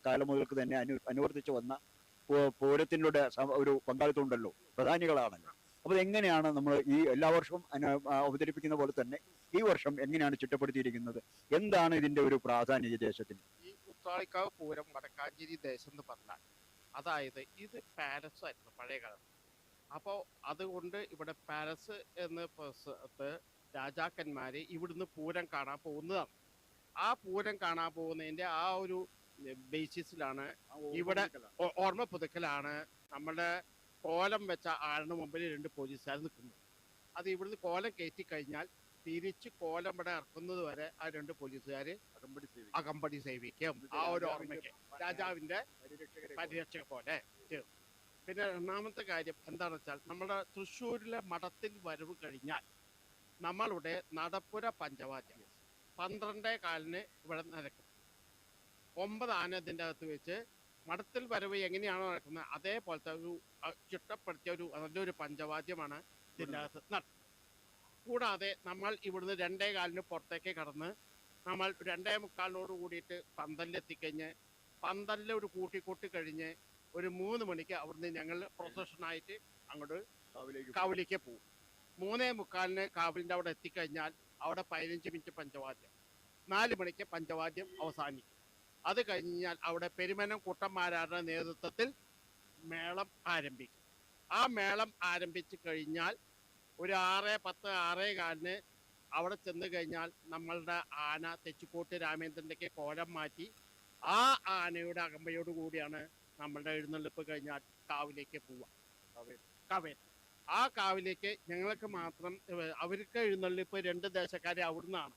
കാലം മുതൽക്ക് തന്നെ അനുവർത്തിച്ചു വന്ന പൂരത്തിൻ്റെ ഒരു പങ്കാളിത്തം ഉണ്ടല്ലോ, പ്രധാനികളാണല്ലോ. അപ്പോൾ എങ്ങനെയാണ് നമ്മൾ ഈ എല്ലാ വർഷവും അവതരിപ്പിക്കുന്ന പോലെ തന്നെ ഈ വർഷം എങ്ങനെയാണ് ചിട്ടപ്പെടുത്തിയിരിക്കുന്നത്? എന്താണ് ഇതിന്റെ ഒരു പ്രാധാന്യം ഈ ദേശത്തിന്? ഈ ഉത്രാളിക്കാവ് പൂരം വടക്കാഞ്ചേരി ദേശം എന്ന് പറഞ്ഞാൽ, അതായത് ഇത് പാലസ് ആയിരുന്നു പഴയ കാലത്ത്. അപ്പോൾ അതുകൊണ്ട് ഇവിടെ പാലസ് എന്ന രാജാക്കന്മാര് ഇവിടുന്ന് പൂരം കാണാൻ പോകുന്നതാണ്. ആ പൂരം കാണാൻ പോകുന്നതിന്റെ ആ ഒരു ബേസിസിലാണ് ഇവിടെ ഓർമ്മ പുതുക്കലാണ് നമ്മുടെ കോലം വെച്ച ആളിന് മുമ്പിൽ 2 പോലീസുകാർ നിൽക്കുന്നത്. അത് ഇവിടുന്ന് കോലം കയറ്റി കഴിഞ്ഞാൽ തിരിച്ച് കോലം ഇവിടെ ഇറക്കുന്നത് വരെ ആ 2 പോലീസുകാര് അകമ്പടി സേവിക്കും. ആ ഒരു ഓർമ്മയ്ക്ക് രാജാവിന്റെ പരിരക്ഷക പോലെ. പിന്നെ രണ്ടാമത്തെ കാര്യം എന്താണെന്ന് വെച്ചാൽ, നമ്മുടെ തൃശ്ശൂരിലെ മഠത്തിൽ വരവ് കഴിഞ്ഞാൽ നമ്മളുടെ നടപ്പുര പഞ്ചവാദ്യം 12:15 ഇവിടെ നടക്കും. 9 ആന ഇതിൻ്റെ അകത്ത് വെച്ച് മഠത്തിൽ വരവ് എങ്ങനെയാണോ നടക്കുന്നത് അതേപോലത്തെ ഒരു ചിട്ടപ്പെടുത്തിയ നല്ലൊരു പഞ്ചവാദ്യമാണ് ഇതിൻ്റെ അകത്ത് നടത്തുന്നത്. കൂടാതെ നമ്മൾ ഇവിടുന്ന് 2:15 പുറത്തേക്ക് കടന്ന് നമ്മൾ 2:45 കൂടിയിട്ട് പന്തലിലെത്തിക്കഴിഞ്ഞ് പന്തലിൽ ഒരു കൂട്ടിക്കൊട്ടി കഴിഞ്ഞ് ഒരു 3 മണിക്ക് അവിടുന്ന് ഞങ്ങൾ പ്രൊസഷനായിട്ട് അങ്ങോട്ട് കാവിലേക്ക് പോകും. 3:45 കാവിലിൻ്റെ അവിടെ എത്തിക്കഴിഞ്ഞാൽ അവിടെ 15 മിനിറ്റ് പഞ്ചവാദ്യം, 4 മണിക്ക് പഞ്ചവാദ്യം അവസാനിക്കും. അത് കഴിഞ്ഞാൽ അവിടെ പെരുമനം കുട്ടന്മാരുടെ നേതൃത്വത്തിൽ മേളം ആരംഭിക്കും. ആ മേളം ആരംഭിച്ചു കഴിഞ്ഞാൽ ഒരു 6:10 6:15 അവിടെ ചെന്ന് കഴിഞ്ഞാൽ നമ്മളുടെ ആന തെച്ചിക്കോട്ട് രാമേന്ദ്രൻ്റെ കോലം മാറ്റി ആ ആനയുടെ അകമ്പയോട് കൂടിയാണ് നമ്മളുടെ എഴുന്നള്ളിപ്പ് കഴിഞ്ഞാൽ കാവിലേക്ക് പോവുക. കവേർ ആ കാവിലേക്ക് ഞങ്ങൾക്ക് മാത്രം, അവർക്ക് എഴുന്നള്ളിപ്പ് 2 ദേശക്കാരെ അവിടുന്നാണ്.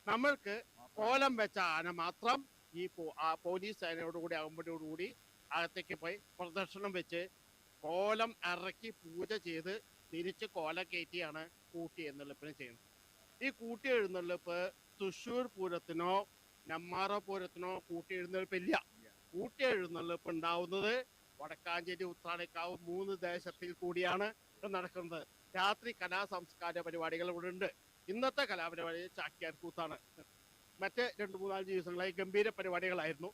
നമ്മൾക്ക് കോലം വെച്ച ആന മാത്രം ഈ പോലീസ് സേനയോടുകൂടി അകമ്പടിയോടുകൂടി അകത്തേക്ക് പോയി പ്രദർശനം വെച്ച് കോലം ഇറക്കി പൂജ ചെയ്ത് തിരിച്ച് കോലം കയറ്റിയാണ് കൂട്ടി എഴുന്നള്ളിപ്പിന് ചെയ്യുന്നത്. ഈ കൂട്ടി എഴുന്നള്ളിപ്പ് തൃശ്ശൂർ പൂരത്തിനോ നെമ്മാറ പൂരത്തിനോ കൂട്ടി എഴുന്നള്ളിപ്പില്ല. കൂട്ടി എഴുന്നള്ളിപ്പ് ഉണ്ടാവുന്നത് വടക്കാഞ്ചേരി ഉത്രാളിക്കാവ് 3 ദേശത്തിൽ കൂടിയാണ് നടക്കുന്നത്. രാത്രി കലാ സംസ്കാര പരിപാടികൾ ഇവിടെ ഉണ്ട്. ഇന്നത്തെ കലാപരിപാടി ചാക്യാർ കൂത്താണ്. മറ്റ് 2-3-4 ദിവസങ്ങളായി ഗംഭീര പരിപാടികളായിരുന്നു.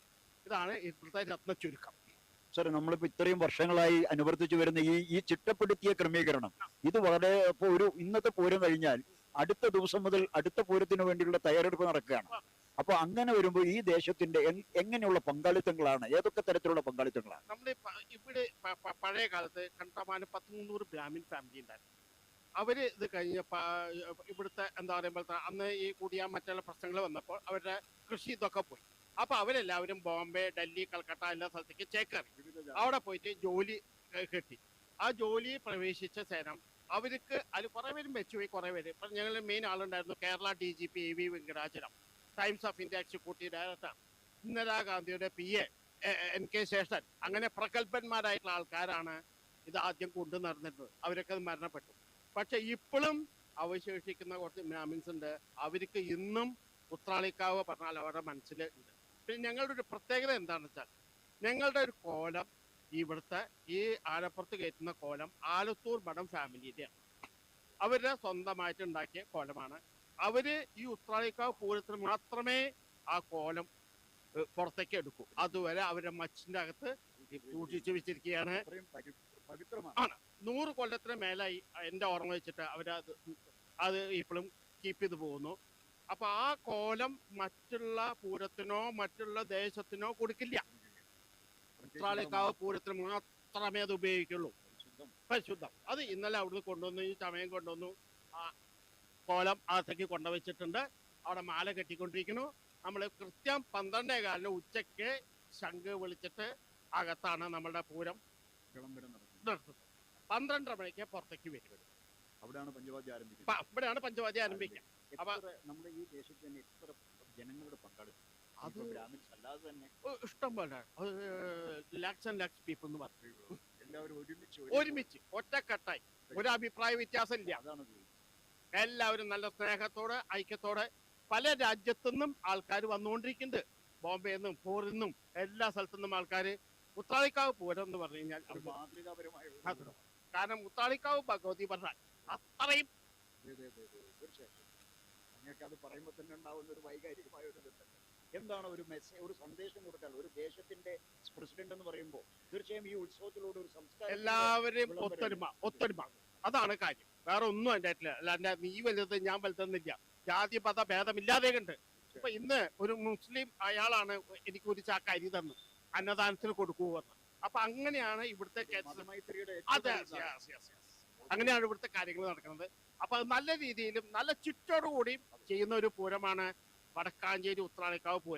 ഇതാണ് ഇപ്പോഴത്തെ രത്ന ചുരുക്കം. സാർ, നമ്മളിപ്പോൾ ഇത്രയും വർഷങ്ങളായി അനുവർത്തിച്ചു വരുന്ന ഈ ചിട്ടപ്പെടുത്തിയ ക്രമീകരണം, ഇത് വളരെ ഇന്നത്തെ പൂരം കഴിഞ്ഞാൽ അടുത്ത ദിവസം മുതൽ അടുത്ത പൂരത്തിന് വേണ്ടിയുള്ള തയ്യാറെടുപ്പ് നടക്കുകയാണ്. അപ്പൊ അങ്ങനെ വരുമ്പോൾ ഈ ദേശത്തിന്റെ എങ്ങനെയുള്ള പങ്കാളിത്തങ്ങളാണ്, ഏതൊക്കെ തരത്തിലുള്ള പങ്കാളിത്തങ്ങളാണ്? നമ്മുടെ ഇവിടെ പഴയ കാലത്ത് കണ്ടമാനം 100-300 ബ്രാഹ്മിൻ ഫാമിലി ഉണ്ടായിരുന്നു. അവര് ഇത് കഴിഞ്ഞ ഇവിടുത്തെ എന്താ പറയുമ്പോൾ അന്ന് ഈ കൂടിയ മറ്റുള്ള പ്രശ്നങ്ങൾ വന്നപ്പോൾ അവരുടെ കൃഷി ഇതൊക്കെ പോയി. അപ്പൊ അവരെല്ലാവരും ബോംബെ, ഡൽഹി, കൽക്കട്ട എല്ലാ സ്ഥലത്തേക്ക് ചേക്കേറി. അവിടെ പോയിട്ട് ജോലി കിട്ടി. ആ ജോലി പ്രവേശിച്ച ശേഷം അവർക്ക് അതിൽ കുറെ പേരും വെച്ചുപോയി. കുറെ പേര് ഇപ്പൊ ഞങ്ങൾ മെയിൻ ആളുണ്ടായിരുന്നു. Kerala DGP AV Venkatachalam, Times of India executive director, ഇന്ദിരാഗാന്ധിയുടെ PA NK ശേഷൻ, അങ്ങനെ പ്രഗത്ഭന്മാരായിട്ടുള്ള ആൾക്കാരാണ് ഇത് ആദ്യം കൊണ്ടു നടന്നിരുന്നത്. അവരൊക്കെ അത് മരണപ്പെട്ടു. പക്ഷെ ഇപ്പോഴും അവശേഷിക്കുന്ന കുറച്ച് ബ്രാഹ്മിൻസ് ഉണ്ട്. അവർക്ക് ഇന്നും ഉത്രാളിക്കാവ് പറഞ്ഞാൽ അവരുടെ മനസ്സിൽ ഉണ്ട്. പിന്നെ ഞങ്ങളുടെ ഒരു പ്രത്യേകത എന്താണെന്ന് വെച്ചാൽ, ഞങ്ങളുടെ ഒരു കോലം, ഇവിടുത്തെ ഈ ആലപ്പുറത്ത് കയറ്റുന്ന കോലം ആലത്തൂർ മഠം ഫാമിലിയുടെയാണ്. അവരുടെ സ്വന്തമായിട്ട് ഉണ്ടാക്കിയ കോലമാണ്. അവര് ഈ ഉത്രാളിക്കാവ് പൂരത്തിന് മാത്രമേ ആ കോലം പുറത്തേക്ക് എടുക്കൂ. അതുവരെ അവരുടെ മച്ചിന്റെ അകത്ത് സൂക്ഷിച്ചു വെച്ചിരിക്കുകയാണ്. ആണ് 100 കൊല്ലത്തിന് മേലായി എൻ്റെ ഓർമ്മ വെച്ചിട്ട് അത് ഇപ്പോഴും കീപ്പ് ചെയ്ത് പോകുന്നു. അപ്പൊ ആ കോലം മറ്റുള്ള പൂരത്തിനോ മറ്റുള്ള ദേശത്തിനോ കൊടുക്കില്ല. ഉത്രാളിക്കാവ് പൂരത്തിന് മാത്രമേ അത് ഉപയോഗിക്കുള്ളൂ. പരിശുദ്ധം. അത് ഇന്നലെ അവിടുന്ന് കൊണ്ടുവന്നു, ഈ ചമയം കൊണ്ടുവന്നു. ആ കോലം അകത്തേക്ക് കൊണ്ടുവച്ചിട്ടുണ്ട്. അവിടെ മാല കെട്ടിക്കൊണ്ടിരിക്കുന്നു. നമ്മൾ കൃത്യം 12:15 ഉച്ചയ്ക്ക് ശംഖ് വിളിച്ചിട്ട് അകത്താണ് നമ്മളുടെ പൂരം നടത്തുന്നത്. 12:30 മണിക്ക് പുറത്തേക്ക് വരും. അവിടെയാണ് പഞ്ചവാദ്യം ആരംഭിക്കുക. അപ്പൊ നമ്മുടെ ഈ ദേശത്ത് തന്നെ എത്ര ജനങ്ങളുടെ പങ്കാളിത്തം? അത് അല്ലാതെ തന്നെ ഇഷ്ടം പോലെ ലാക്സ് ആൻഡ് ലാക്സ് പീപ്പിൾ എന്ന് പറഞ്ഞു. എല്ലാവരും ഒരുമിച്ച് ഒറ്റക്കെട്ടായി, ഒരു അഭിപ്രായ വ്യത്യാസം ഇല്ല. എല്ലാവരും നല്ല സ്നേഹത്തോടെ ഐക്യത്തോടെ പല രാജ്യത്തുനിന്നും ആൾക്കാർ വന്നുകൊണ്ടിരിക്കുന്നുണ്ട്. ബോംബെയിൽ നിന്നും ഫോറിൽ നിന്നും എല്ലാ സ്ഥലത്തുനിന്നും ആൾക്കാർ ഉത്രാളിക്കാവ് പൂരം എന്ന് പറഞ്ഞു കഴിഞ്ഞാൽ മാതൃകാപരമായ, കാരണം ഉത്രാളിക്കാവ് ഭഗവതി പറഞ്ഞാൽ അത്രയും അത് പറയുമ്പോൾ തന്നെ ഉണ്ടാവുന്ന ഒരു വൈകാരികമായ ഒരു എന്താണ് ഒരു സന്ദേശം കൊടുക്കാൻ ഒരു ദേശ തീർച്ചയായും ഈ ഉത്സവത്തിലൂടെ ഒരു സംസ്കാരം എല്ലാവരെയും ഒത്തൊരുമ അതാണ് കാര്യം. വേറെ ഒന്നും അതിന്റെ ആയിട്ടില്ല. അല്ലാണ്ട് നീ വലുത് ഞാൻ വലുതെന്നില്ല. ജാതി മത ഭേദമില്ലാതെ കണ്ട്. ഇപ്പൊ ഇന്ന് ഒരു മുസ്ലിം അയാളാണ് എനിക്ക് ഒരു ചാക്ക് അരി തന്നു അന്നദാനത്തിന് കൊടുക്കുമെന്ന്. അപ്പൊ അങ്ങനെയാണ് ഇവിടുത്തെ അതെ, അങ്ങനെയാണ് ഇവിടുത്തെ കാര്യങ്ങൾ നടക്കുന്നത്. അപ്പൊ അത് നല്ല രീതിയിലും നല്ല ചുറ്റോടു കൂടിയും ചെയ്യുന്ന ഒരു പൂരമാണ് വടക്കാഞ്ചേരി ഉത്രാളിക്കാവ് പൂരം.